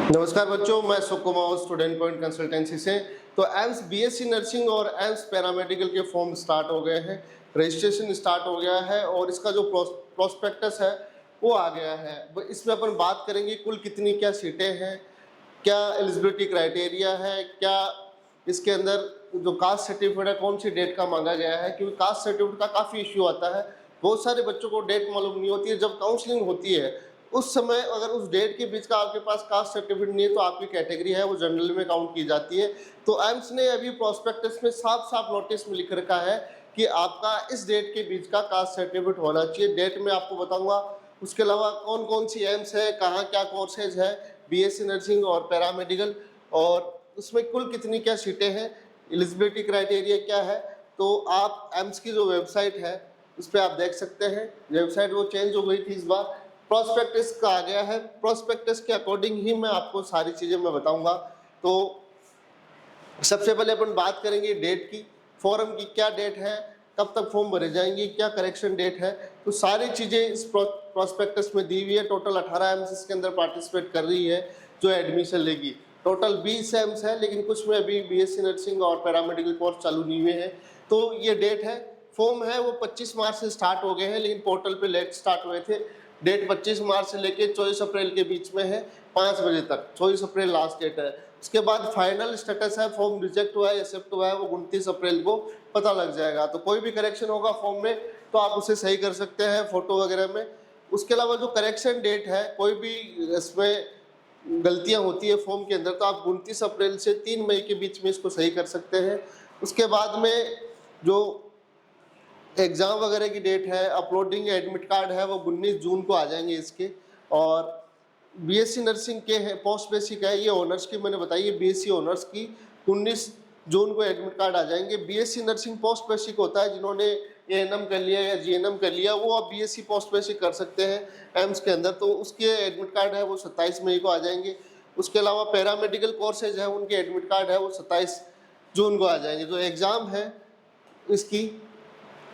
नमस्कार बच्चों, मैं सुकुमार स्टूडेंट पॉइंट कंसल्टेंसी से। तो एम्स बीएससी नर्सिंग और एम्स पैरामेडिकल के फॉर्म स्टार्ट हो गए हैं, रजिस्ट्रेशन स्टार्ट हो गया है और इसका जो प्रोस्पेक्टस है वो आ गया है। इसमें अपन बात करेंगे कुल कितनी क्या सीटें हैं, क्या एलिजिबिलिटी क्राइटेरिया है, क्या इसके अंदर जो कास्ट सर्टिफिकेट है कौन सी डेट का मांगा गया है, क्योंकि कास्ट सर्टिफिकेट का काफ़ी इश्यू आता है। बहुत सारे बच्चों को डेट मालूम नहीं होती है। जब काउंसलिंग होती है उस समय अगर उस डेट के बीच का आपके पास कास्ट सर्टिफिकेट नहीं है तो आपकी कैटेगरी है वो जनरल में काउंट की जाती है। तो एम्स ने अभी प्रोस्पेक्टस में साफ साफ नोटिस में लिख रखा है कि आपका इस डेट के बीच का कास्ट सर्टिफिकेट होना चाहिए। डेट में आपको बताऊंगा। उसके अलावा कौन कौन सी एम्स है, कहाँ क्या कोर्सेज है, बीएससी नर्सिंग और पैरामेडिकल, और उसमें कुल कितनी क्या सीटें हैं, एलिजिबिलिटी क्राइटेरिया क्या है। तो आप एम्स की जो वेबसाइट है उस पर आप देख सकते हैं। वेबसाइट वो चेंज हो गई थी, इस बार प्रोस्पेक्टस का आ गया है। प्रोस्पेक्टस के अकॉर्डिंग ही मैं आपको सारी चीज़ें मैं बताऊंगा। तो सबसे पहले अपन बात करेंगे डेट की, फॉर्म की क्या डेट है, कब तक फॉर्म भरे जाएंगे, क्या करेक्शन डेट है। तो सारी चीज़ें इस प्रोस्पेक्टस में दी हुई है। टोटल 18 एम्स इसके अंदर पार्टिसिपेट कर रही है जो एडमिशन लेगी। टोटल 20 एम्स है, लेकिन कुछ में अभी बीएससी नर्सिंग और पैरामेडिकल कोर्स चालू नहीं हुए हैं। तो ये डेट है। फॉर्म है वो 25 मार्च से स्टार्ट हो गए हैं, लेकिन पोर्टल पे लेट स्टार्ट हुए थे। डेट 25 मार्च से लेके 24 अप्रैल के बीच में है, 5 बजे तक। 24 अप्रैल लास्ट डेट है। उसके बाद फाइनल स्टेटस है, फॉर्म रिजेक्ट हुआ है एक्सेप्ट हुआ है, वो 29 अप्रैल को पता लग जाएगा। तो कोई भी करेक्शन होगा फॉर्म में तो आप उसे सही कर सकते हैं फोटो वगैरह में। उसके अलावा जो करेक्शन डेट है, कोई भी इसमें गलतियां होती है फॉर्म के अंदर तो आप 29 अप्रैल से 3 मई के बीच में इसको सही कर सकते हैं। उसके बाद में जो एग्ज़ाम वगैरह की डेट है, अपलोडिंग एडमिट कार्ड है, वो 19 जून को आ जाएंगे इसके। और बीएससी नर्सिंग के हैं पोस्ट बेसिक है, ये ऑनर्स की मैंने बताई है, बीएससी ऑनर्स की 19 जून को एडमिट कार्ड आ जाएंगे। बीएससी नर्सिंग पोस्ट बेसिक होता है, जिन्होंने एएनएम कर लिया या जीएनएम कर लिया वो अब बीएससी पोस्ट बेसिक कर सकते हैं एम्स के अंदर। तो उसके एडमिट कार्ड है वो 27 मई को आ जाएंगे। उसके अलावा पैरामेडिकल कोर्सेज है, उनके एडमिट कार्ड है वो 27 जून को आ जाएंगे। जो एग्ज़ाम है इसकी,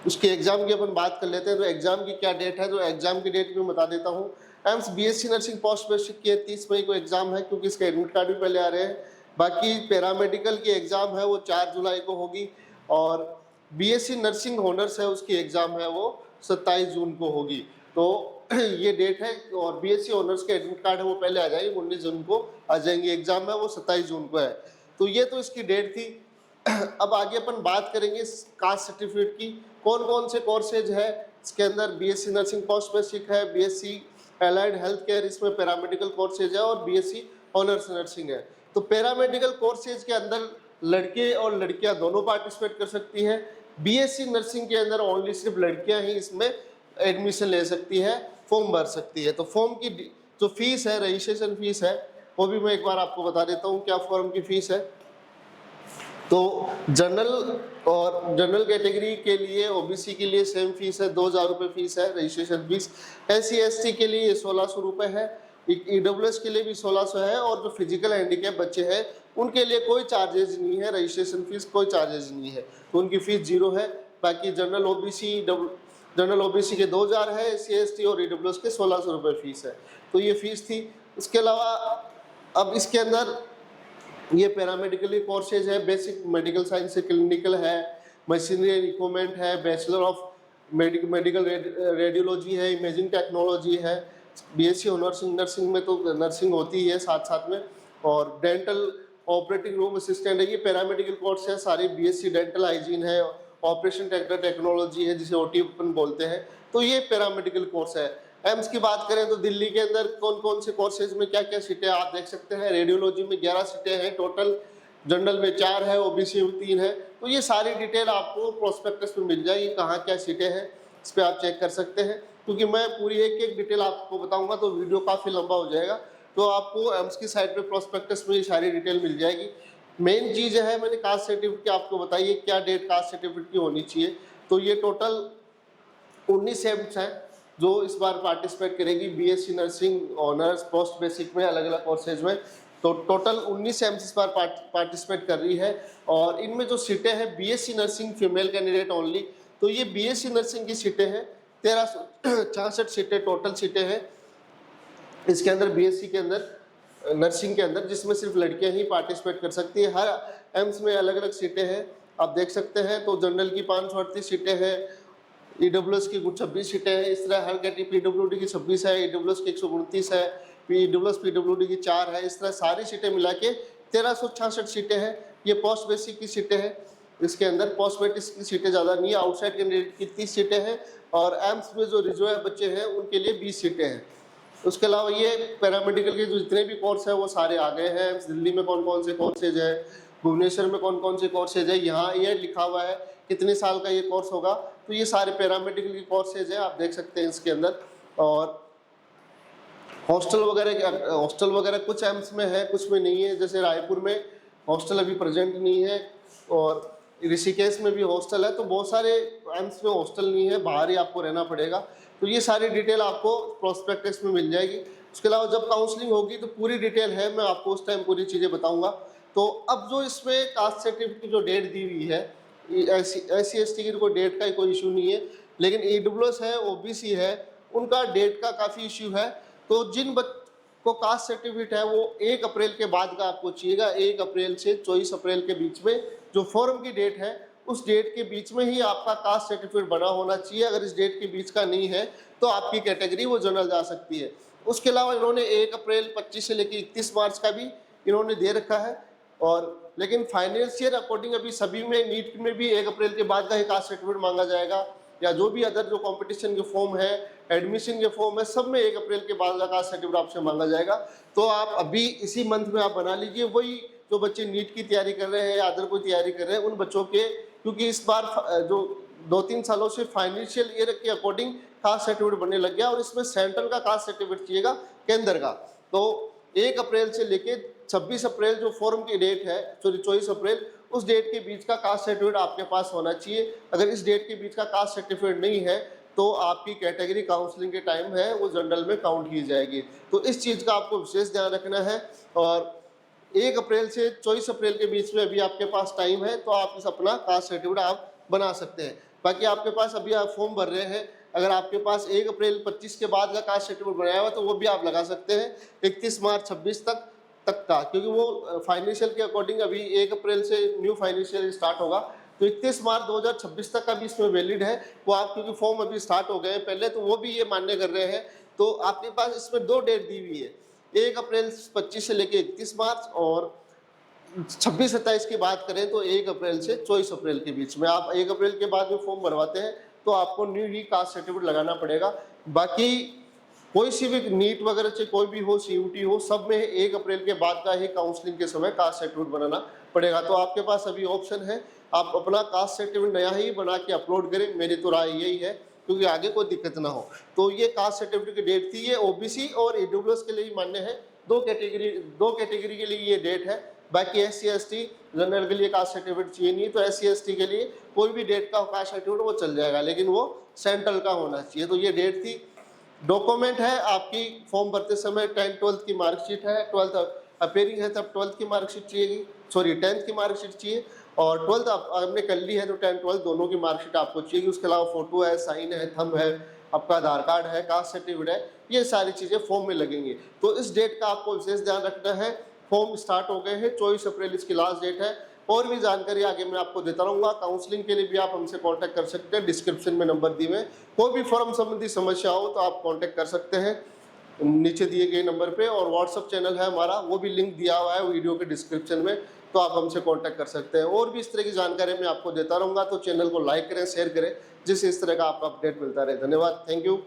उसके एग्जाम की अपन बात कर लेते हैं। तो एग्जाम की क्या डेट है, तो एग्जाम की डेट मैं बता देता हूँ। AIIMS BSc nursing post basic की 30 मई को एग्जाम है, क्योंकि इसके एडमिट कार्ड भी पहले आ रहे हैं। बाकी पैरामेडिकल की एग्जाम है वो 4 जुलाई को होगी, और बीएससी नर्सिंग ऑनर्स है उसकी एग्जाम है वो 27 जून को होगी। तो ये डेट है। और बीएससी ऑनर्स के एडमिट कार्ड है वो पहले आ जाएंगे, 19 जून को आ जाएंगे। एग्जाम है वो 27 जून को है। तो ये तो इसकी डेट थी। अब आगे अपन बात करेंगे कास्ट सर्टिफिकेट की। कौन कौन से कोर्सेज है इसके अंदर, बीएससी नर्सिंग पोस्ट बेसिक है, बीएससी एलाइड हेल्थ केयर, इसमें पैरामेडिकल कोर्सेज है, और बीएससी ऑनर्स नर्सिंग है। तो पैरामेडिकल कोर्सेज के अंदर लड़के और लड़कियां दोनों पार्टिसिपेट कर सकती हैं। बीएससी नर्सिंग के अंदर ओनली सिर्फ लड़कियां ही इसमें एडमिशन ले सकती है, फॉर्म भर सकती है। तो फॉर्म की जो फीस है, रजिस्ट्रेशन फीस है, वो भी मैं एक बार आपको बता देता हूँ क्या फॉर्म की फीस है। तो जनरल कैटेगरी के लिए, ओबीसी के लिए सेम फीस है, 2000 रुपये फीस है रजिस्ट्रेशन फीस। एससी एसटी के लिए 1600 रुपये है, ईडब्ल्यूएस के लिए भी 1600 है, और जो फिजिकल हैंडीकैप बच्चे हैं उनके लिए कोई चार्जेज नहीं है, रजिस्ट्रेशन फीस कोई चार्जेज नहीं है, तो उनकी फीस 0 है। बाकी जनरल ओबीसी के 2000 है, एससी एसटी और ईडब्ल्यूएस के 1600 रुपये फीस है। तो ये फीस थी। उसके अलावा अब इसके अंदर ये पैरामेडिकल कोर्सेज है, बेसिक मेडिकल साइंस से क्लिनिकल है, मशीनरी इक्विपमेंट है, बैचलर ऑफ मेडिकल रेडियोलॉजी है, इमेजिंग टेक्नोलॉजी है। बीएससी नर्सिंग में तो नर्सिंग होती ही है साथ साथ में, और डेंटल ऑपरेटिंग रूम असिस्टेंट है। ये पैरामेडिकल कोर्स है सारे। बीएससी डेंटल हाइजीन है, ऑपरेशन टेक्नोलॉजी है जिसे ओटी अपन बोलते हैं। तो ये पैरामेडिकल कोर्स है। एम्स की बात करें तो दिल्ली के अंदर कौन कौन से कोर्सेज में क्या क्या सीटें आप देख सकते हैं। रेडियोलॉजी में 11 सीटें हैं टोटल, जनरल में 4 है, ओबीसी में 3 है। तो ये सारी डिटेल आपको प्रोस्पेक्टस में मिल जाएगी, कहाँ क्या सीटें हैं इस पर आप चेक कर सकते हैं। क्योंकि मैं पूरी एक एक डिटेल आपको बताऊंगा तो वीडियो काफ़ी लंबा हो जाएगा। तो आपको एम्स की साइट पे प्रोस्पेक्टस में ये सारी डिटेल मिल जाएगी। मेन चीज़ है, मैंने कास्ट सर्टिफिकेट आपको बताइए क्या डेट कास्ट सर्टिफिकेट की होनी चाहिए। तो ये टोटल 19 एम्स हैं जो इस बार पार्टिसिपेट करेगी BSc nursing honours post basic में, अलग अलग कोर्सेज में। तो टोटल 19 एम्स इस बार पार्टिसिपेट कर रही है। और इनमें जो सीटें हैं BSc nursing female candidate only, तो ये बीएससी नर्सिंग की सीटें हैं 1366 सीटें टोटल सीटें हैं इसके अंदर। बीएससी के अंदर नर्सिंग के अंदर, जिसमें सिर्फ लड़कियां ही पार्टिसिपेट कर सकती है। हर एम्स में अलग अलग सीटें हैं, आप देख सकते हैं। तो जनरल की 538 सीटें हैं, ईडब्ल्यूएस की कुछ 26 सीटें हैं। इस तरह हर कैटेगरी पीडब्ल्यूडी की 26 है, ईडब्ल्यूएस की 129 है, ईडब्ल्यूएस पीडब्ल्यूडी की 4 है। इस तरह सारी सीटें मिला के 1366 सीटें हैं। ये पोस्ट बेसिक की सीटें हैं। इसके अंदर पोस्ट बेसिक की सीटें ज़्यादा नहीं है। आउटसाइड कैंडिडेट की 30 सीटें हैं और एम्स में जो रिजर्व बच्चे हैं उनके लिए 20 सीटें हैं। उसके अलावा ये पैरामेडिकल के जो जितने भी कोर्स हैं वो सारे आ गए हैं। दिल्ली में कौन कौन से कोर्सेज है, भुवनेश्वर में कौन कौन से कोर्सेज है, यहाँ ये लिखा हुआ है कितने साल का ये कोर्स होगा। तो ये सारे पैरामेडिकल के कोर्सेज हैं, आप देख सकते हैं इसके अंदर। और हॉस्टल वगैरह कुछ एम्स में है, कुछ में नहीं है। जैसे रायपुर में हॉस्टल अभी प्रेजेंट नहीं है और ऋषिकेश में भी हॉस्टल है। तो बहुत सारे एम्स में हॉस्टल नहीं है, बाहर ही आपको रहना पड़ेगा। तो ये सारी डिटेल आपको प्रोस्पेक्टस में मिल जाएगी। उसके अलावा जब काउंसलिंग होगी तो पूरी डिटेल है, मैं आपको उस टाइम पूरी चीज़ें बताऊंगा। तो अब जो इसमें कास्ट सर्टिफिकेट की जो डेट दी हुई है, SC/ST की कोई डेट का कोई इशू नहीं है, लेकिन EWS है, OBC है, उनका डेट का काफ़ी इशू है। तो जिन को कास्ट सर्टिफिकेट है वो 1 अप्रैल के बाद का आपको चाहिएगा। 1 अप्रैल से 24 अप्रैल के बीच में जो फॉर्म की डेट है, उस डेट के बीच में ही आपका कास्ट सर्टिफिकेट बना होना चाहिए। अगर इस डेट के बीच का नहीं है तो आपकी कैटेगरी वो जनरल जा सकती है। उसके अलावा इन्होंने 1 अप्रैल 25 से लेकर 31 मार्च का भी इन्होंने दे रखा है। और लेकिन फाइनेंशियल अकॉर्डिंग अभी सभी में, नीट में भी 1 अप्रैल के बाद का ही कास्ट सर्टिफिकेट मांगा जाएगा, या जो भी अदर जो कंपटीशन के फॉर्म है, एडमिशन के फॉर्म है, सब में 1 अप्रैल के बाद का कास्ट सर्टिफिकेट आपसे मांगा जाएगा। तो आप अभी इसी मंथ में आप बना लीजिए। वही जो बच्चे नीट की तैयारी कर रहे हैं या अदर कोई तैयारी कर रहे हैं उन बच्चों के, क्योंकि इस बार जो 2-3 सालों से फाइनेंशियल ईयर के अकॉर्डिंग कास्ट सर्टिफिकेट बनने लग गया और इसमें सेंट्रल का कास्ट सर्टिफिकेट चाहिएगा, केंद्र का। तो 1 अप्रैल से लेके 26 अप्रैल जो फॉर्म की डेट है, 24 अप्रैल, उस डेट के बीच का कास्ट सर्टिफिकेट आपके पास होना चाहिए। अगर इस डेट के बीच का कास्ट सर्टिफिकेट नहीं है तो आपकी कैटेगरी काउंसलिंग के टाइम है वो जनरल में काउंट की जाएगी। तो इस चीज़ का आपको विशेष ध्यान रखना है। और 1 अप्रैल से 24 अप्रैल के बीच में अभी आपके पास टाइम है, तो आप इस अपना कास्ट सर्टिफिकेट आप बना सकते हैं। बाकी आपके पास अभी आप फॉर्म भर रहे हैं, अगर आपके पास 1 अप्रैल 25 के बाद का कास्ट सर्टिफिकेट बनाया हुआ तो वो भी आप लगा सकते हैं 31 मार्च 26 तक का, क्योंकि वो फाइनेंशियल के अकॉर्डिंग अभी 1 अप्रैल से न्यू फाइनेंशियल स्टार्ट होगा। तो 31 मार्च 2026 तक का भी इसमें वैलिड है। वो आप, क्योंकि फॉर्म अभी स्टार्ट हो गए हैं पहले, तो वो भी ये मान्य कर रहे हैं। तो आपके पास इसमें 2 डेट दी हुई है, 1 अप्रैल 25 से लेकर 31 मार्च, और 26-27 की बात करें तो 1 अप्रैल से 24 अप्रैल के बीच में। आप 1 अप्रैल के बाद में फॉर्म भरवाते हैं तो आपको न्यू ही कास्ट सर्टिफिकेट लगाना पड़ेगा। बाकी कोई सी भी नीट वगैरह से कोई भी हो, CUT हो, सब में 1 अप्रैल के बाद का ही काउंसलिंग के समय कास्ट सर्टिफिकेट बनाना पड़ेगा। तो आपके पास अभी ऑप्शन है, आप अपना कास्ट सर्टिफिकेट नया ही बना के अपलोड करें। मेरी तो राय यही है, क्योंकि आगे कोई दिक्कत ना हो। तो ये कास्ट सर्टिफिकेट की डेट थी, ये OBC और EWS के लिए ही मान्य है। 2 कैटेगरी के लिए ये डेट है। बाकी SC/ST जनरल के लिए कास्ट सर्टिफिकेट चाहिए नहीं, तो SC/ST के लिए कोई भी डेट का कास्ट सर्टिफिकेट वो चल जाएगा, लेकिन वो सेंट्रल का होना चाहिए। तो ये डेट थी। डॉक्यूमेंट है आपकी फॉर्म भरते समय 10th-12th की मार्कशीट है, 12th अपेयरिंग है तब 12th की मार्कशीट चाहिए, 10th की मार्कशीट चाहिए, और 12th आपने कर ली है तो 10th-12th दोनों की मार्कशीट आपको चाहिए। उसके अलावा फोटो है, साइन है, थंब है, आपका आधार कार्ड है, कास्ट सर्टिफिकेट है, ये सारी चीज़ें फॉर्म में लगेंगी। तो इस डेट का आपको विशेष ध्यान रखना है। फॉर्म स्टार्ट हो गए हैं, 24 अप्रैल इसकी लास्ट डेट है। और भी जानकारी आगे मैं आपको देता रहूँगा। काउंसलिंग के लिए भी आप हमसे कांटेक्ट कर सकते हैं, डिस्क्रिप्शन में नंबर दिए हुए। कोई भी फॉर्म संबंधी समस्या हो तो आप कांटेक्ट कर सकते हैं नीचे दिए गए नंबर पे। और व्हाट्सअप चैनल है हमारा, वो भी लिंक दिया हुआ है वीडियो के डिस्क्रिप्शन में, तो आप हमसे कांटेक्ट कर सकते हैं। और भी इस तरह की जानकारी मैं आपको देता रहूँगा, तो चैनल को लाइक करें, शेयर करें, जिससे इस तरह का आपको अपडेट मिलता रहे। धन्यवाद, थैंक यू।